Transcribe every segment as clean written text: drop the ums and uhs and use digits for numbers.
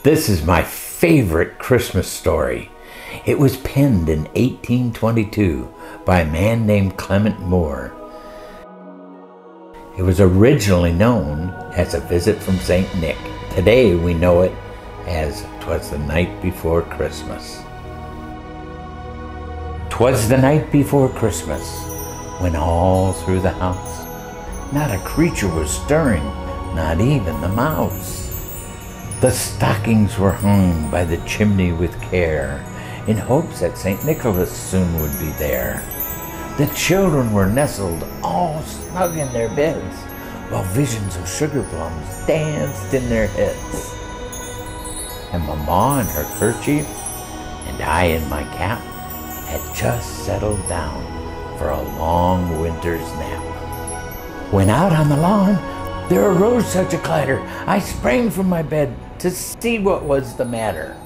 This is my favorite Christmas story. It was penned in 1822 by a man named Clement Moore. It was originally known as A Visit from St. Nick. Today we know it as 'Twas the Night Before Christmas. 'Twas the night before Christmas, when all through the house not a creature was stirring, not even the mouse. The stockings were hung by the chimney with care, in hopes that St. Nicholas soon would be there. The children were nestled all snug in their beds, while visions of sugar plums danced in their heads. And Mama in her kerchief, and I in my cap, had just settled down for a long winter's nap. When out on the lawn, there arose such a clatter, I sprang from my bed to see what was the matter.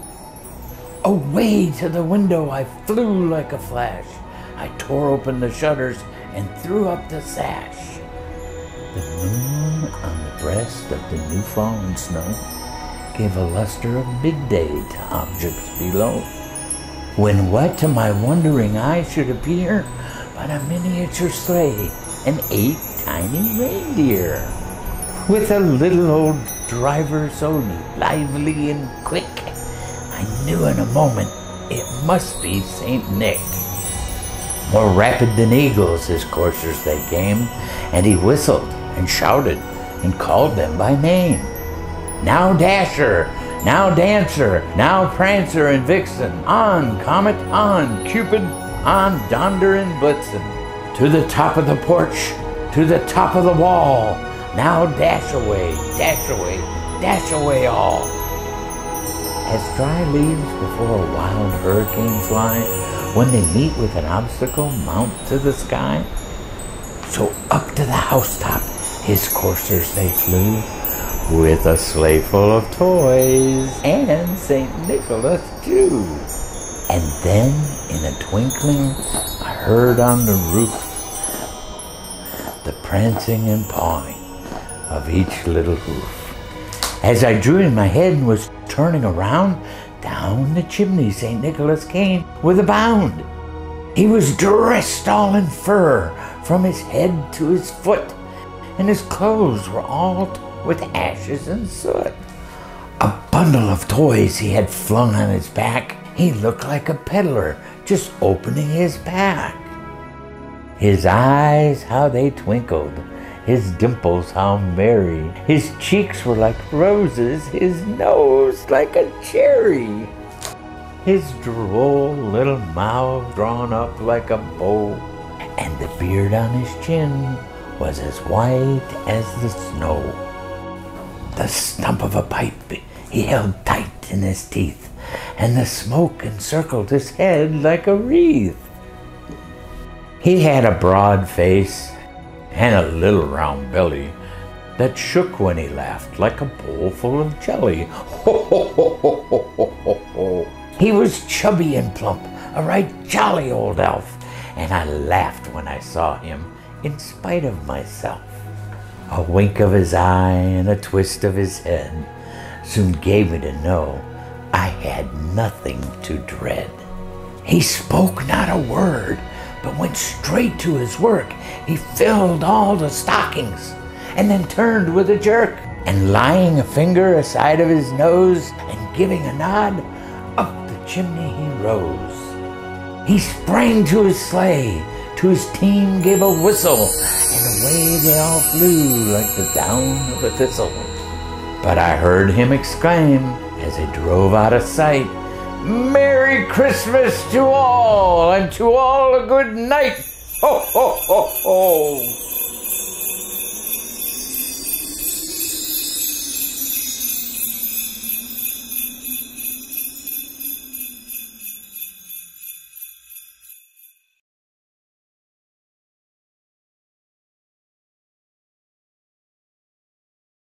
Away to the window I flew like a flash. I tore open the shutters and threw up the sash. The moon on the breast of the new-fallen snow gave a luster of midday to objects below, when what to my wondering eye should appear but a miniature sleigh and 8 tiny reindeer, with a little old driver so lively and quick, I knew in a moment it must be St. Nick. More rapid than eagles his coursers they came, and he whistled and shouted and called them by name. Now Dasher, now Dancer, now Prancer and Vixen, on Comet, on Cupid, on Donder and Blitzen, to the top of the porch, to the top of the wall, now dash away, dash away, dash away all. As dry leaves before a wild hurricane fly, when they meet with an obstacle, mount to the sky, so up to the housetop his coursers they flew, with a sleigh full of toys, and St. Nicholas too. And then, in a twinkling, I heard on the roof the prancing and pawing of each little hoof. As I drew in my head and was turning around, down the chimney St. Nicholas came with a bound. He was dressed all in fur from his head to his foot, and his clothes were all with ashes and soot. A bundle of toys he had flung on his back. He looked like a peddler just opening his pack. His eyes, how they twinkled, his dimples how merry, his cheeks were like roses, his nose like a cherry, his droll little mouth drawn up like a bow, and the beard on his chin was as white as the snow. The stump of a pipe he held tight in his teeth, and the smoke encircled his head like a wreath. He had a broad face and a little round belly that shook when he laughed like a bowl full of jelly. Ho, ho, ho, ho, ho, ho, ho, ho. He was chubby and plump, a right jolly old elf, and I laughed when I saw him in spite of myself. A wink of his eye and a twist of his head soon gave me to know I had nothing to dread. He spoke not a word, but went straight to his work. He filled all the stockings, and then turned with a jerk, and laying a finger aside of his nose, and giving a nod, up the chimney he rose. He sprang to his sleigh, to his team gave a whistle, and away they all flew like the down of a thistle. But I heard him exclaim, as he drove out of sight, "Merry Christmas to all, and to all a good night! Ho, ho, ho, ho!"